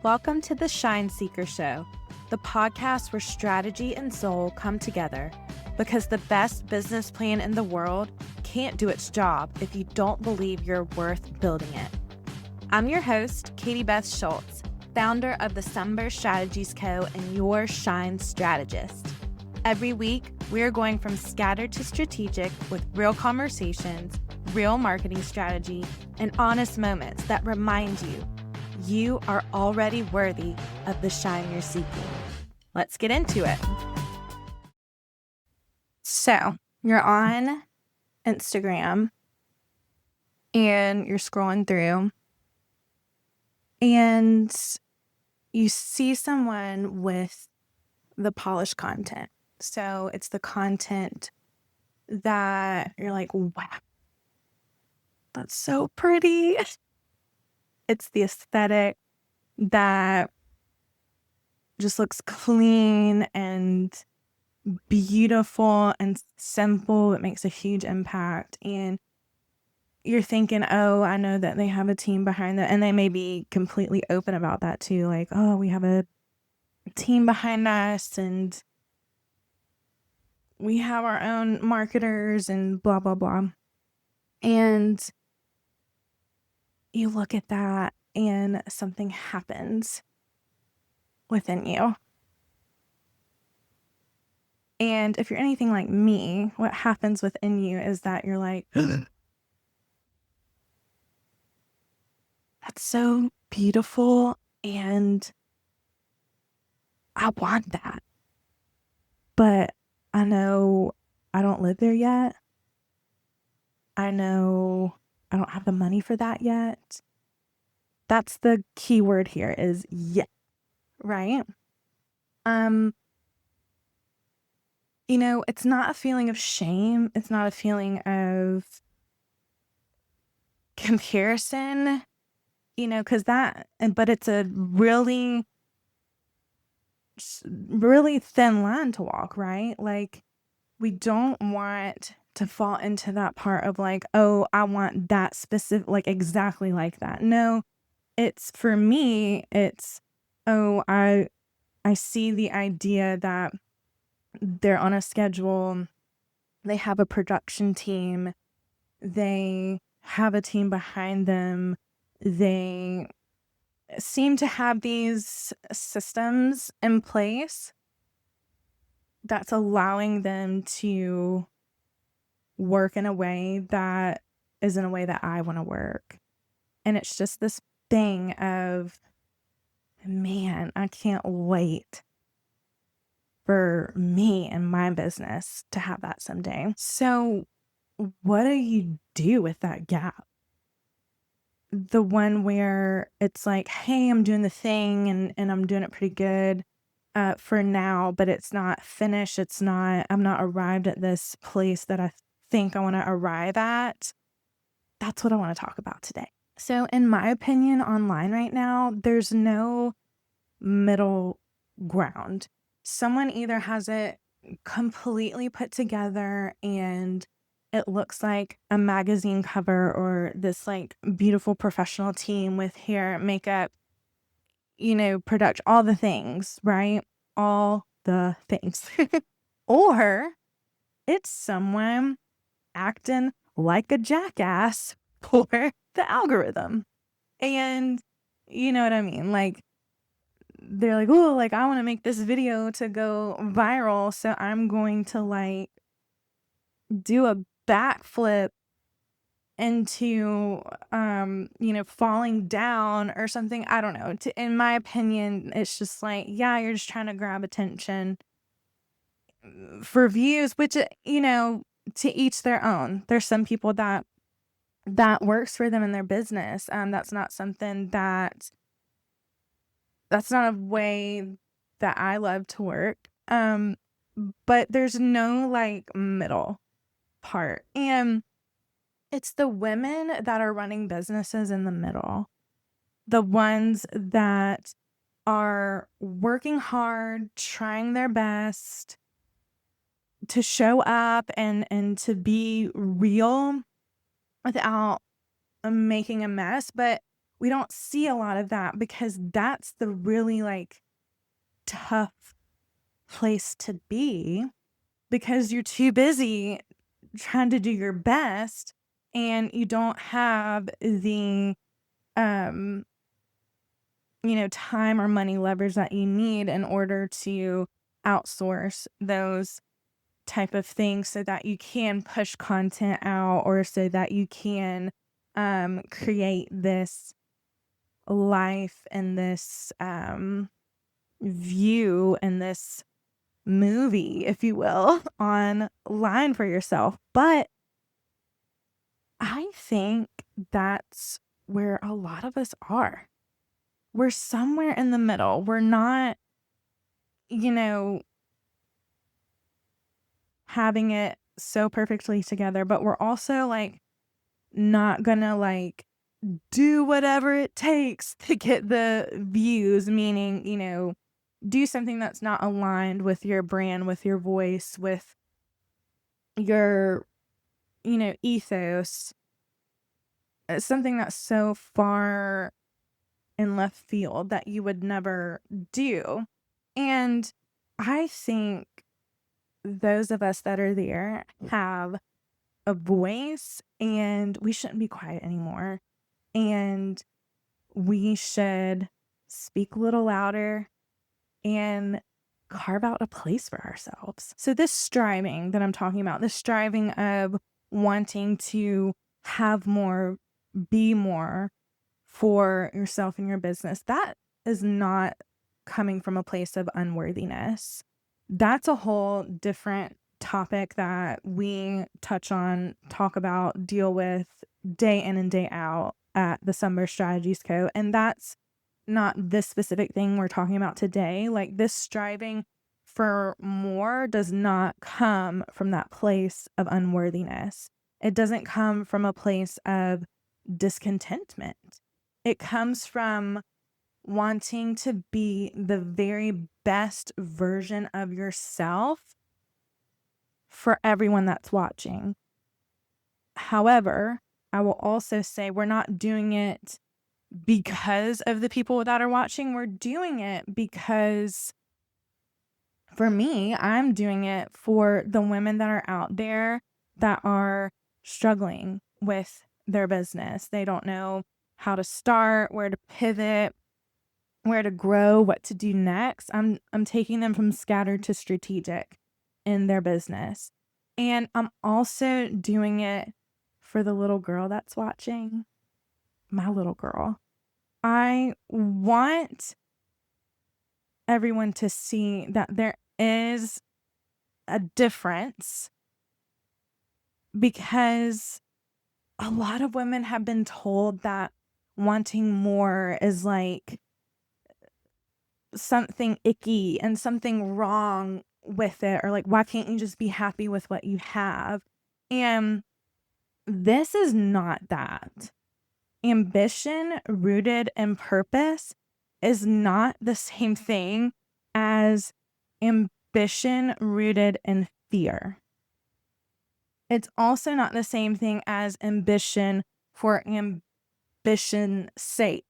Welcome to the Shine Seeker Show, the podcast where strategy and soul come together, because the best business plan in the world can't do its job if you don't believe you're worth building it. I'm your host, Katie-Beth Schultz, founder of the Sunburst Strategies Co. and your Shine strategist. Every week, we're going from scattered to strategic with real conversations, real marketing strategy, and honest moments that remind you you are already worthy of the shine you're seeking. Let's get into it. So, you're on Instagram and you're scrolling through and you see someone with the polished content. So, it's the content that you're like, wow, that's so pretty. It's the aesthetic that just looks clean and beautiful and simple. It makes a huge impact. And you're thinking, oh, I know that they have a team behind that. And they may be completely open about that too. Like, oh, we have a team behind us and we have our own marketers and blah, blah, blah. And you look at that and something happens within you. And if you're anything like me, what happens within you is that you're like, that's so beautiful and I want that. But I know I don't live there yet. I know I don't have the money for that yet. That's the key word here is yet, right? It's not a feeling of shame. It's not a feeling of comparison, but it's a really thin line to walk, right? Like, we don't want to fall into that part of like, oh, I want that specific, like exactly like that. No, for me, oh, I see the idea that they're on a schedule, they have a production team, they have a team behind them, they seem to have these systems in place that's allowing them to work in a way that is in a way that I want to work. And it's just this thing of, man, I can't wait for me and my business to have that someday. So what do you do with that gap? The one where it's like, hey, I'm doing the thing and I'm doing it pretty good for now, but it's not finished. I'm not arrived at this place that I think I want to arrive at. That's what I want to talk about today. So in my opinion, online right now, there's no middle ground. Someone either has it completely put together and it looks like a magazine cover or this like beautiful professional team with hair, makeup, production, all the things, right? All the things. Or it's someone acting like a jackass for the algorithm. And you know what I mean? Like, they're like, oh, like I want to make this video to go viral. So I'm going to like do a backflip into, falling down or something. I don't know. In my opinion, it's just like, yeah, you're just trying to grab attention for views, which, to each their own. There's some people that works for them in their business. That's not a way that I love to work. But there's no like middle part. And it's the women that are running businesses in the middle. The ones that are working hard, trying their best to show up and to be real without making a mess, but we don't see a lot of that because that's the really like tough place to be because you're too busy trying to do your best and you don't have the um time or money leverage that you need in order to outsource those type of things so that you can push content out or so that you can create this life and this view and this movie, if you will, online for yourself. But I think that's where a lot of us are. We're somewhere in the middle. We're not, you know, having it so perfectly together, but we're also like not gonna like do whatever it takes to get the views, meaning, do something that's not aligned with your brand, with your voice, with your, ethos. It's something that's so far in left field that you would never do. And I think those of us that are there have a voice and we shouldn't be quiet anymore. And we should speak a little louder and carve out a place for ourselves. So this striving that I'm talking about, this striving of wanting to have more, be more for yourself and your business, that is not coming from a place of unworthiness. That's a whole different topic that we talk about, deal with day in and day out at the Summer Strategies Co. And that's not this specific thing we're talking about today. Like this striving for more does not come from that place of unworthiness. It doesn't come from a place of discontentment. It comes from wanting to be the very best version of yourself for everyone that's watching. However, I will also say we're not doing it because of the people that are watching. We're doing it because, for me, I'm doing it for the women that are out there that are struggling with their business. They don't know how to start, where to pivot, where to grow, what to do next. I'm taking them from scattered to strategic in their business. And I'm also doing it for the little girl that's watching, my little girl. I want everyone to see that there is a difference because a lot of women have been told that wanting more is like something icky and something wrong with it, or like, why can't you just be happy with what you have? And this is not that. Ambition rooted in purpose is not the same thing as ambition rooted in fear. It's also not the same thing as ambition for ambition's sake.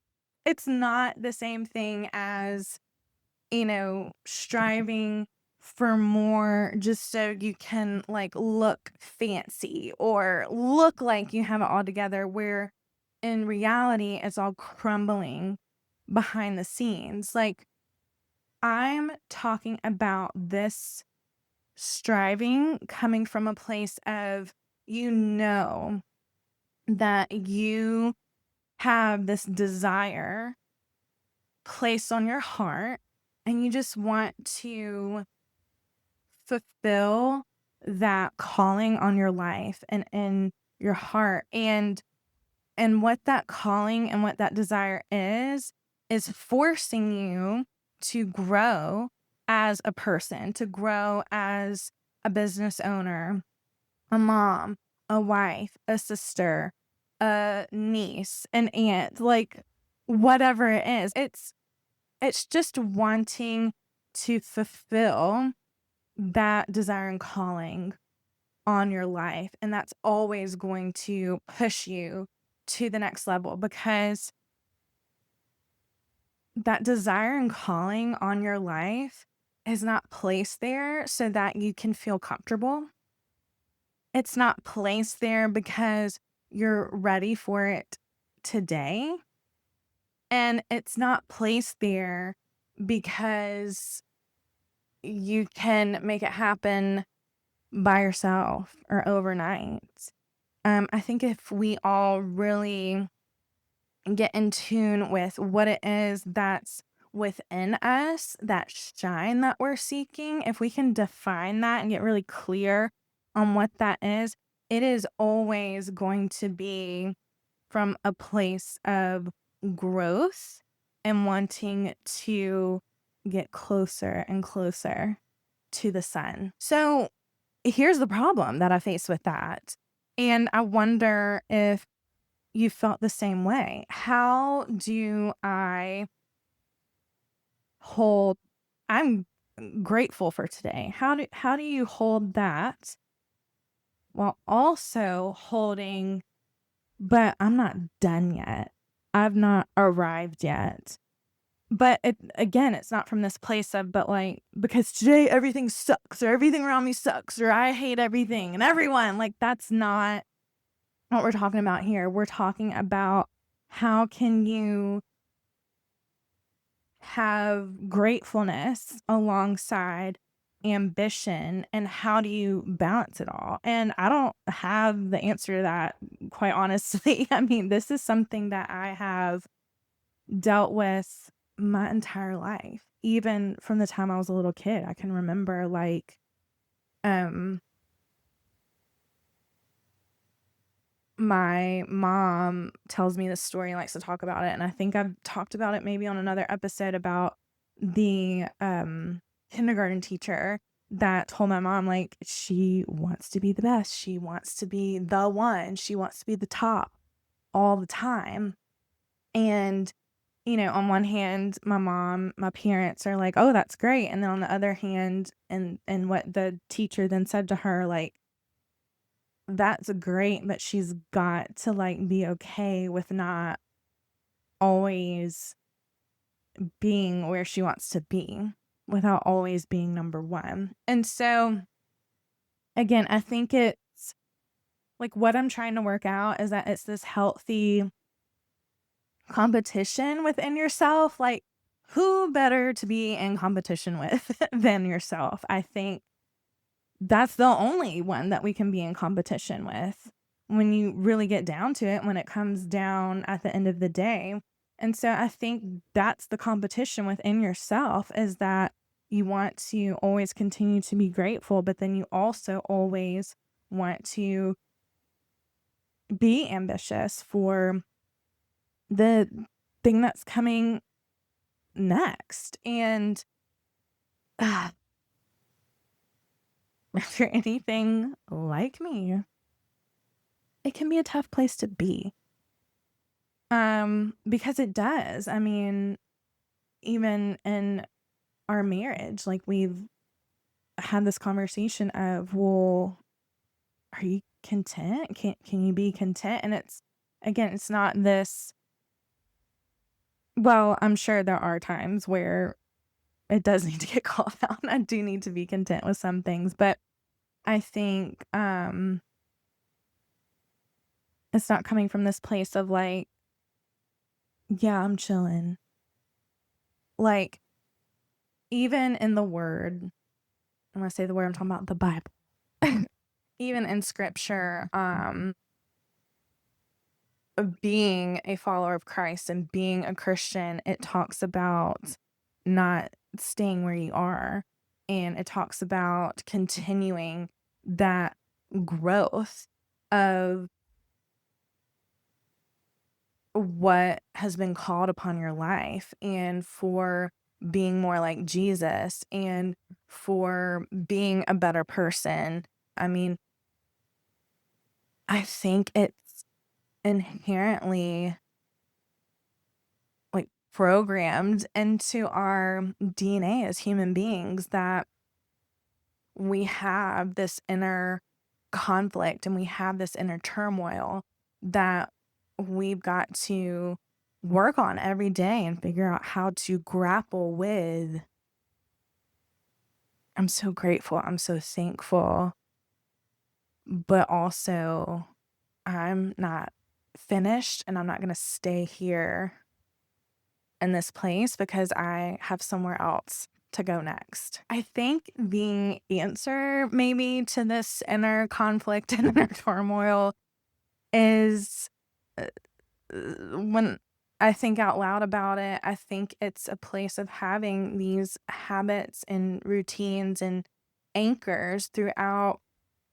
It's not the same thing as, striving for more just so you can like look fancy or look like you have it all together, where in reality it's all crumbling behind the scenes. Like, I'm talking about this striving coming from a place of, that you have this desire placed on your heart and you just want to fulfill that calling on your life and in your heart. And what that calling and what that desire is forcing you to grow as a person, to grow as a business owner, a mom, a wife, a sister, a niece, an aunt, like whatever it is. It's just wanting to fulfill that desire and calling on your life. And that's always going to push you to the next level because that desire and calling on your life is not placed there so that you can feel comfortable. It's not placed there because you're ready for it today. And it's not placed there because you can make it happen by yourself or overnight. I think if we all really get in tune with what it is that's within us, that shine that we're seeking, if we can define that and get really clear on what that is, it is always going to be from a place of growth and wanting to get closer and closer to the sun. So here's the problem that I face with that. And I wonder if you felt the same way. How do I hold I'm grateful for today. How do you hold that while also holding, but I'm not done yet. I've not arrived yet. But again, it's not from this place of, but like, because today everything sucks or everything around me sucks or I hate everything and everyone. Like, that's not what we're talking about here. We're talking about how can you have gratefulness alongside ambition and how do you balance it all? And I don't have the answer to that, quite honestly. I mean, this is something that I have dealt with my entire life. Even from the time I was a little kid, I can remember like um my mom tells me this story and likes to talk about it, and I think I've talked about it maybe on another episode about the, kindergarten teacher that told my mom, like, she wants to be the best, she wants to be the one, she wants to be the top all the time, and, on one hand, my parents are like, "Oh, that's great," and then on the other hand, and what the teacher then said to her, like, that's great, but she's got to, like, be okay with not always being where she wants to be without always being number 1. And so, again, I think it's like, what I'm trying to work out is that it's this healthy competition within yourself, like, who better to be in competition with than yourself? I think that's the only one that we can be in competition with when you really get down to it, when it comes down at the end of the day. And so I think that's the competition within yourself, is that you want to always continue to be grateful, but then you also always want to be ambitious for the thing that's coming next. And if you're anything like me, it can be a tough place to be. Because it does. I mean, even in our marriage, like, we've had this conversation of, well, are you content? Can you be content? And it's, again, it's not this, well, I'm sure there are times where it does need to get called out. And I do need to be content with some things, but I think it's not coming from this place of like, yeah, I'm chilling. Like, even in the word, when I say the word, I'm talking about the Bible. Even in scripture, being a follower of Christ and being a Christian, it talks about not staying where you are. And it talks about continuing that growth of what has been called upon your life, and for being more like Jesus and for being a better person. I mean, I think it's inherently like programmed into our DNA as human beings that we have this inner conflict and we have this inner turmoil that we've got to work on every day and figure out how to grapple with. I'm so grateful, I'm so thankful, but also I'm not finished and I'm not going to stay here in this place because I have somewhere else to go next. I think the answer maybe to this inner conflict and inner turmoil is when I think out loud about it, I think it's a place of having these habits and routines and anchors throughout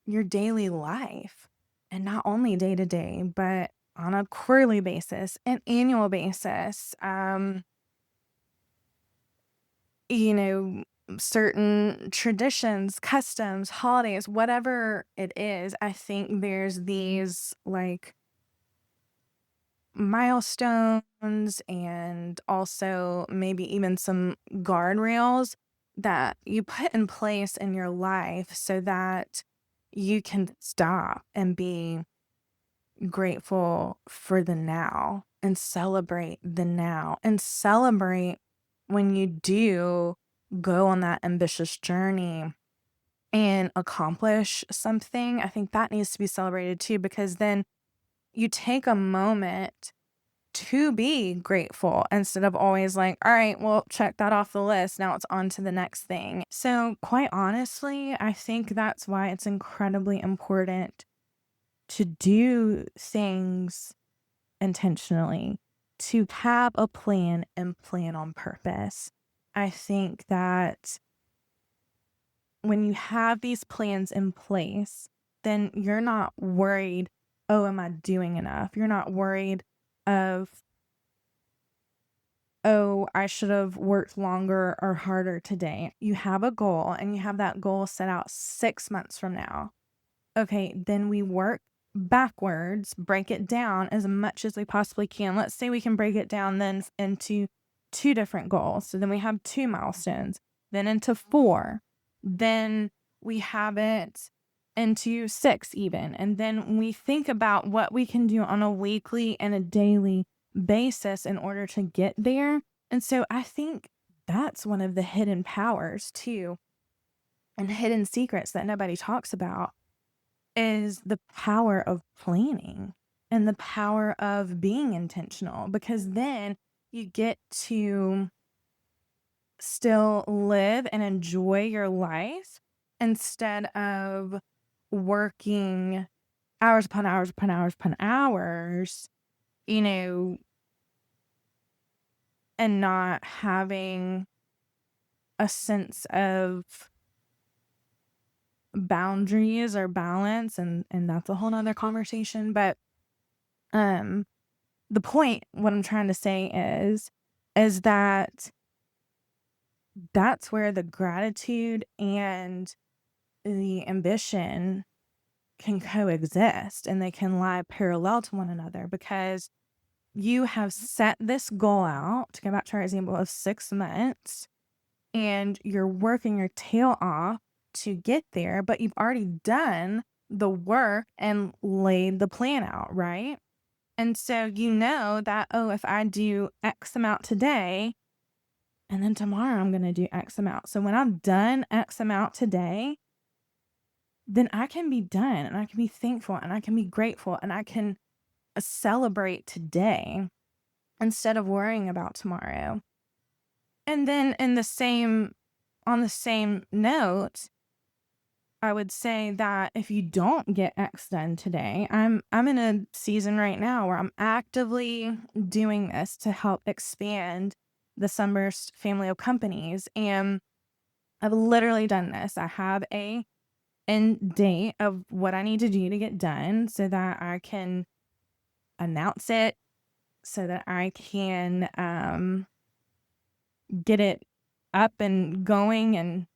your daily life. And not only day to day, but on a quarterly basis, an annual basis. You know, certain traditions, customs, holidays, whatever it is, I think there's these like milestones and also maybe even some guardrails that you put in place in your life so that you can stop and be grateful for the now and celebrate the now and celebrate when you do go on that ambitious journey and accomplish something. I think that needs to be celebrated too, because then you take a moment to be grateful instead of always like, all right, well, check that off the list. Now it's on to the next thing. So, quite honestly, I think that's why it's incredibly important to do things intentionally, to have a plan and plan on purpose. I think that when you have these plans in place, then you're not worried, oh, am I doing enough? You're not worried of, oh, I should have worked longer or harder today. You have a goal and you have that goal set out 6 months from now. Okay, then we work backwards, break it down as much as we possibly can. Let's say we can break it down then into two different goals. So then we have two milestones, then into four. Then we have it into six, even. And then we think about what we can do on a weekly and a daily basis in order to get there. And so I think that's one of the hidden powers, too, and hidden secrets that nobody talks about is the power of planning and the power of being intentional, because then you get to still live and enjoy your life instead of working hours upon hours upon hours upon hours, you know, and not having a sense of boundaries or balance. And that's a whole nother conversation. But um the point, what I'm trying to say is that that's where the gratitude and the ambition can coexist and they can lie parallel to one another, because you have set this goal out, to go back to our example of 6 months, and you're working your tail off to get there, but you've already done the work and laid the plan out, right? And so you know that, oh, if I do X amount today, and then tomorrow I'm going to do X amount. So when I'm done X amount today, then I can be done and I can be thankful and I can be grateful and I can celebrate today instead of worrying about tomorrow. And then on the same note, I would say that if you don't get X done today, I'm in a season right now where I'm actively doing this to help expand the Sunburst family of companies. And I've literally done this. I have a end date of what I need to do to get done so that I can announce it, so that I can get it up and going and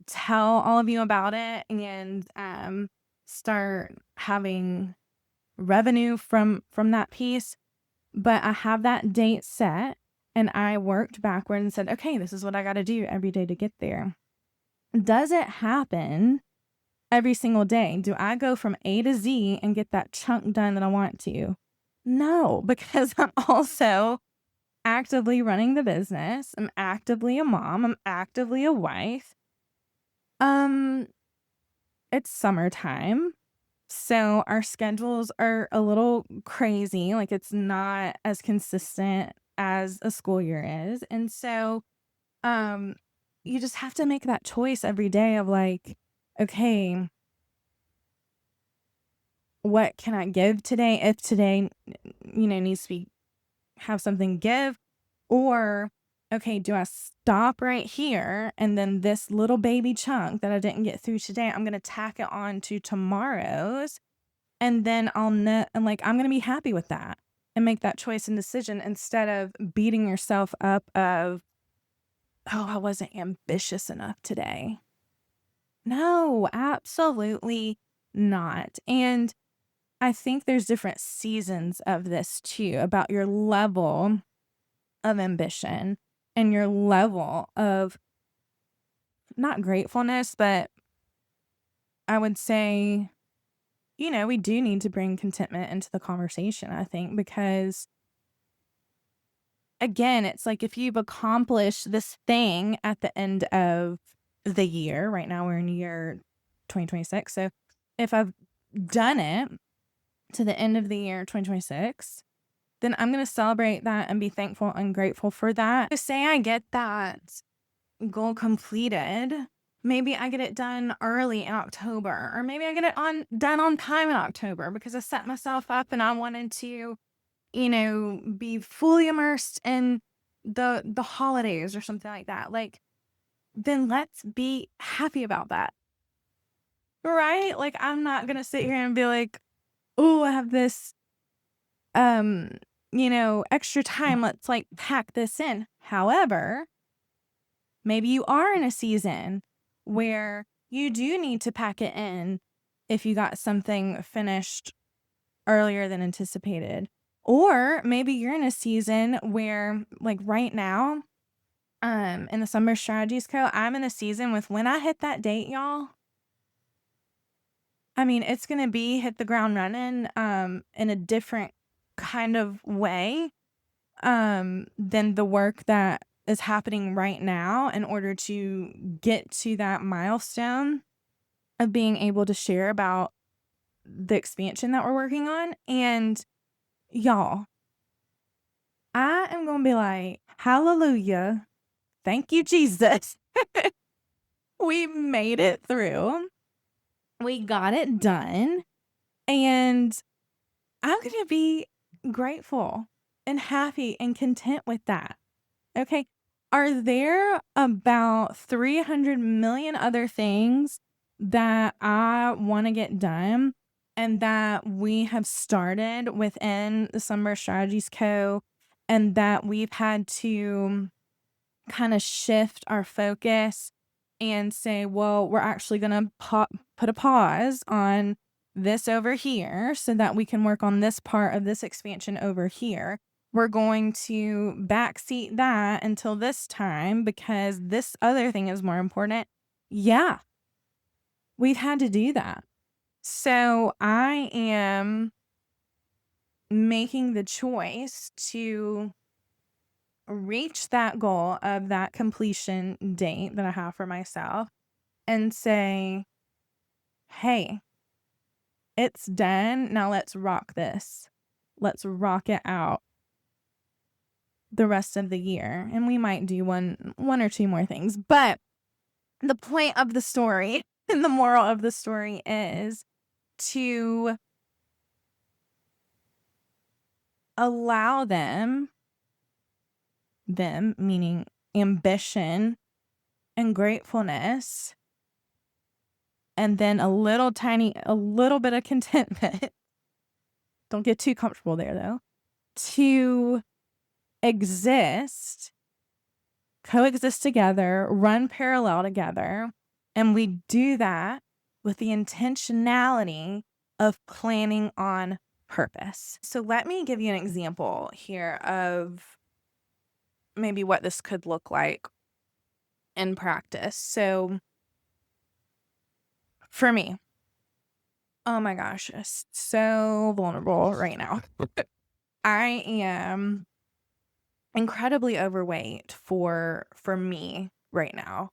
tell all of you about it, and start having revenue from that piece. But I have that date set and I worked backward and said, okay, this is what I got to do every day to get there. Does it happen every single day? Do I go from A to Z and get that chunk done that I want to? No, because I'm also actively running the business. I'm actively a mom. I'm actively a wife. Um, it's summertime. So our schedules are a little crazy. Like it's not as consistent as a school year is. And so um you just have to make that choice every day of like, okay, what can I give today? If today, needs to be have something give, or okay, do I stop right here and then this little baby chunk that I didn't get through today, I'm gonna tack it on to tomorrow's, and then I'll know, and like I'm gonna be happy with that and make that choice and decision instead of beating yourself up of, oh, I wasn't ambitious enough today. No, absolutely not. And I think there's different seasons of this too, about your level of ambition and your level of not gratefulness, but I would say, we do need to bring contentment into the conversation, I think, because again, it's like if you've accomplished this thing at the end of the year, right now we're in year 2026. So if I've done it to the end of the year 2026, then I'm going to celebrate that and be thankful and grateful for that. To say I get that goal completed, maybe I get it done early in October, or maybe I get it done on time in October because I set myself up and I wanted to, be fully immersed in the holidays or something like that. Like, then let's be happy about that. Right? Like, I'm not gonna sit here and be like, oh, I have this extra time. Let's like pack this in. However, maybe you are in a season where you do need to pack it in if you got something finished earlier than anticipated. Or maybe you're in a season where, like right now, in the Summer Strategies Co., I'm in a season with when I hit that date, y'all. I mean, it's gonna be hit the ground running, in a different kind of way, than the work that is happening right now in order to get to that milestone of being able to share about the expansion that we're working on. And y'all, I am gonna be like, hallelujah. Thank you, Jesus. We made it through. We got it done. And I'm gonna be grateful and happy and content with that. Okay. Are there about 300 million other things that I want to get done and that we have started within the Summer Strategies Co. and that we've had to kind of shift our focus and say, well, we're actually going to put a pause on this over here so that we can work on this part of this expansion over here. We're going to backseat that until this time because this other thing is more important. Yeah, we've had to do that. So I am making the choice to reach that goal of that completion date that I have for myself and say, hey, it's done. Now let's rock this. Let's rock it out the rest of the year. And we might do one or two more things. But the point of the story and the moral of the story is to allow them meaning ambition and gratefulness, and then a little bit of contentment. Don't get too comfortable there though. To coexist together, run parallel together. And we do that with the intentionality of planning on purpose. So let me give you an example here of maybe what this could look like in practice. So for me, oh my gosh, it's so vulnerable right now. I am incredibly overweight for me right now.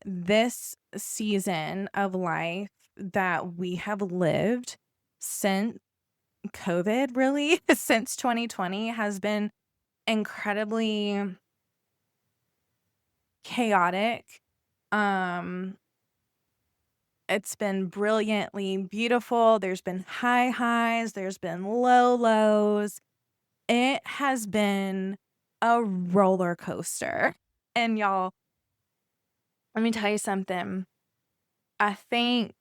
This season of life that we have lived since COVID, really, since 2020, has been incredibly chaotic. Um, it's been brilliantly beautiful. There's been high highs, there's been low lows. It has been a roller coaster. And y'all, let me tell you something. I think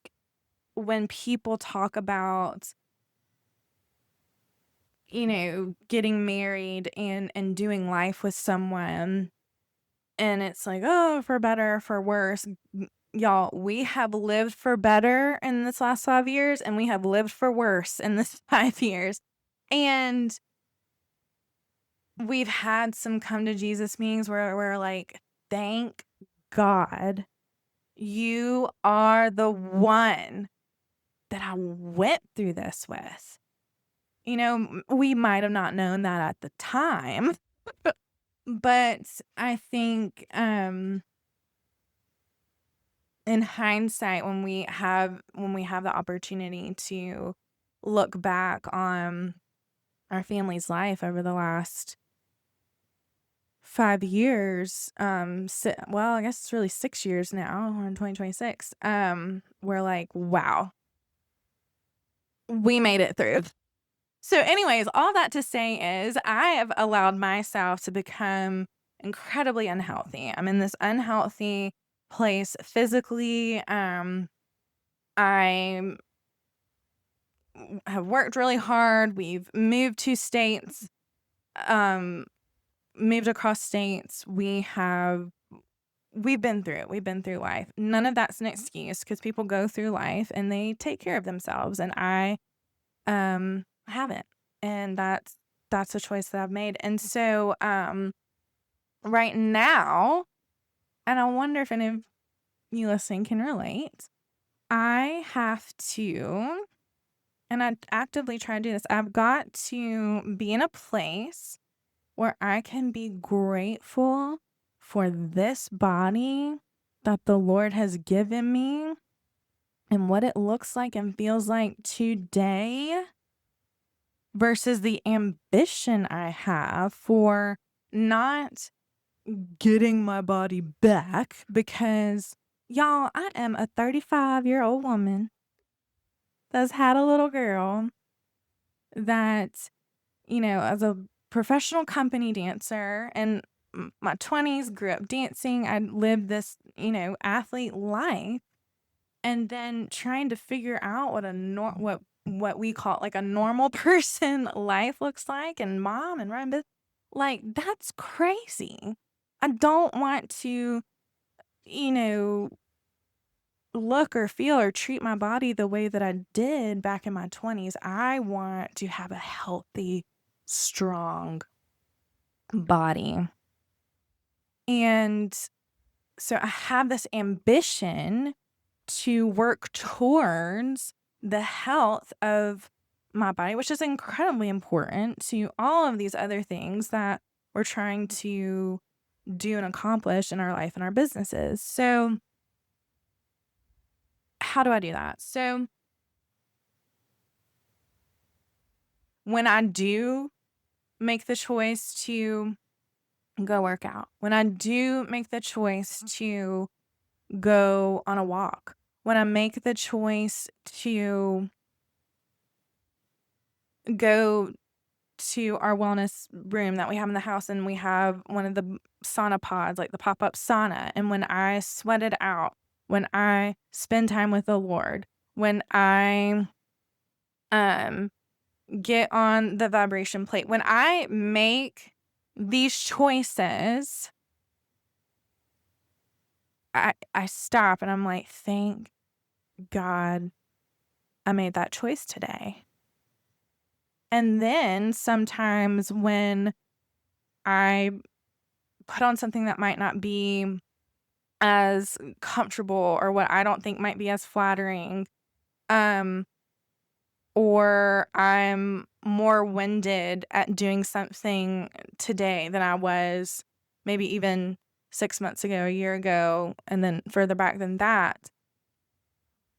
when people talk about, getting married and doing life with someone, and it's like, "Oh, for better, for worse." Y'all, we have lived for better in this last 5 years, and we have lived for worse in this 5 years. And we've had some come to Jesus meetings where we're like, "Thank God you are the one that I went through this with." We might have not known that at the time, but I think, in hindsight, when we have the opportunity to look back on our family's life over the last 5 years, well, I guess it's really 6 years now. We're in 2026. We're like, "Wow, we made it through." So anyways, all that to say is I have allowed myself to become incredibly unhealthy. I'm in this unhealthy place physically. I have worked really hard. We've moved to states, um, moved across states. We've been through it. We've been through life. None of that's an excuse because people go through life and they take care of themselves. And I haven't. And that's a choice that I've made. And so right now, and I wonder if any of you listening can relate, I have to, and I actively try to do this, I've got to be in a place where I can be grateful for this body that the Lord has given me and what it looks like and feels like today versus the ambition I have for not getting my body back because, y'all, I am a 35-year-old woman that's had a little girl that, as a professional company dancer and my 20s grew up dancing. I lived this, athlete life, and then trying to figure out what we call like a normal person life looks like, and mom and run, like that's crazy. I don't want to, you know, look or feel or treat my body the way that I did back in my 20s. I want to have a healthy, strong body. And so I have this ambition to work towards the health of my body, which is incredibly important to all of these other things that we're trying to do and accomplish in our life and our businesses. So, how do I do that? So, when I do make the choice to go work out, when I do make the choice to go on a walk, when I make the choice to go to our wellness room that we have in the house, and we have one of the sauna pods, like the pop-up sauna, and when I sweat it out, when I spend time with the Lord, when I um get on the vibration plate, when I make these choices, I stop and I'm like, thank God I made that choice today. And then sometimes when I put on something that might not be as comfortable or what I don't think might be as flattering, um, or I'm more winded at doing something today than I was maybe even 6 months ago, a year ago, and then further back than that.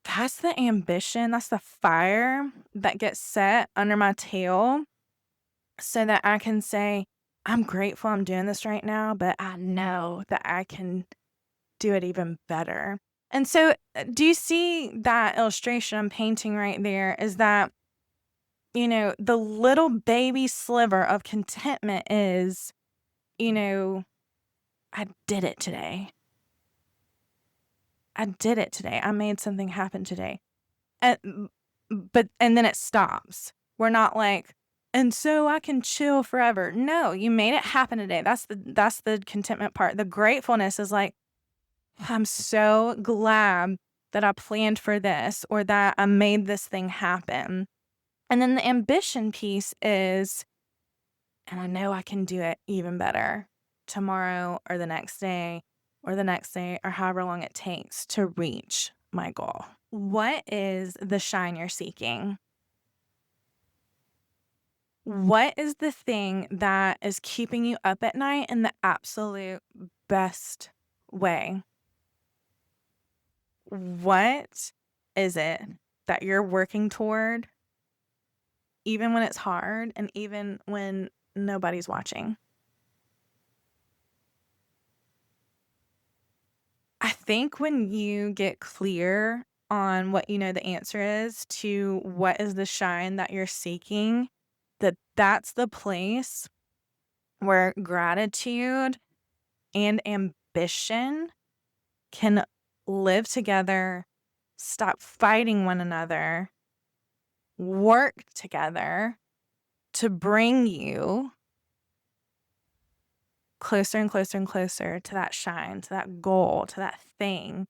That's the ambition, that's the fire that gets set under my tail so that I can say, I'm grateful I'm doing this right now, but I know that I can do it even better. And so, do you see that illustration I'm painting right there? Is that, the little baby sliver of contentment is, you know, I did it today. I did it today. I made something happen today. And, and then it stops. We're not like, and so I can chill forever. No, you made it happen today. That's the contentment part. The gratefulness is like, I'm so glad that I planned for this or that I made this thing happen. And then the ambition piece is, and I know I can do it even better tomorrow or the next day or the next day or however long it takes to reach my goal. What is the shine you're seeking? What is the thing that is keeping you up at night in the absolute best way? What is it that you're working toward, even when it's hard and even when nobody's watching? I think when you get clear on what you know the answer is to what is the shine that you're seeking, that's the place where gratitude and ambition can live together, stop fighting one another, work together to bring you closer and closer and closer to that shine, to that goal, to that thing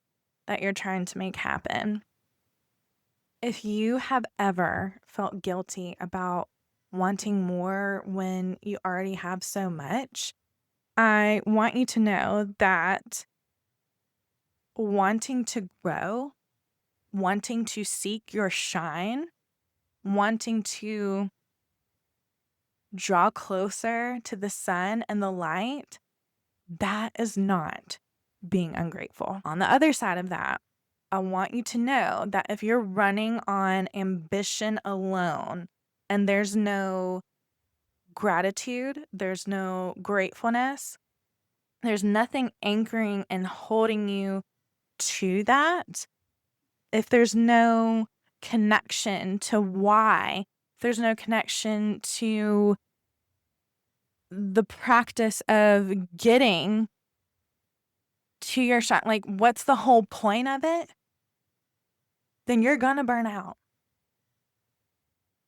that you're trying to make happen. If you have ever felt guilty about wanting more when you already have so much, I want you to know that wanting to grow, wanting to seek your shine, wanting to draw closer to the sun and the light, that is not being ungrateful. On the other side of that, I want you to know that if you're running on ambition alone and there's no gratitude, there's no gratefulness, there's nothing anchoring and holding you to that, if there's no connection to why, if there's no connection to the practice of getting to your shine, like what's the whole point of it? Then you're gonna burn out.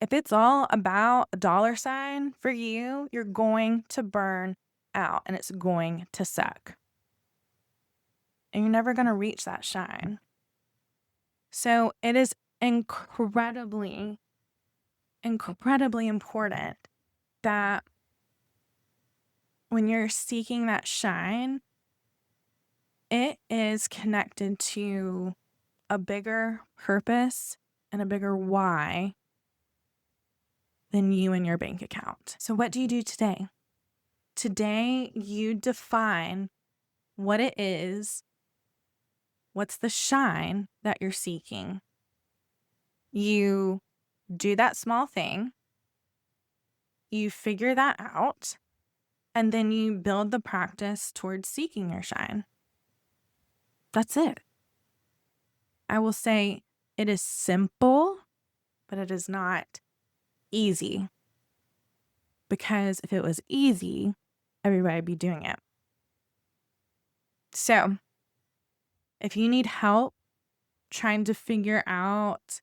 If it's all about a dollar sign for you, you're going to burn out and it's going to suck. And you're never gonna reach that shine. So it is incredibly, incredibly important that when you're seeking that shine, it is connected to a bigger purpose and a bigger why than you and your bank account. So what do you do today? Today, you define what it is, what's the shine that you're seeking. You do that small thing, you figure that out, and then you build the practice towards seeking your shine. That's it. I will say it is simple, but it is not easy. Because if it was easy, everybody would be doing it. So, if you need help trying to figure out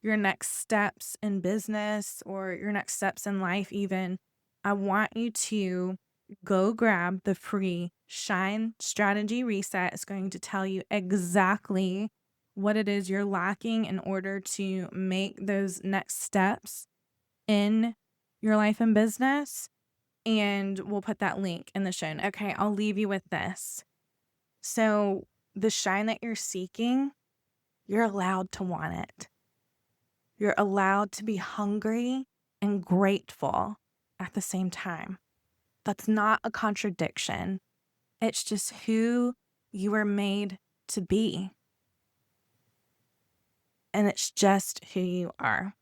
your next steps in business or your next steps in life, even, I want you to go grab the free Shine Strategy Reset. It's going to tell you exactly what it is you're lacking in order to make those next steps in your life and business. And we'll put that link in the show. Okay, I'll leave you with this. So, the shine that you're seeking, you're allowed to want it. You're allowed to be hungry and grateful at the same time. That's not a contradiction. It's just who you were made to be. And it's just who you are.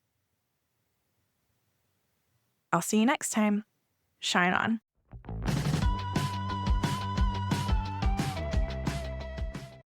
I'll see you next time. Shine on.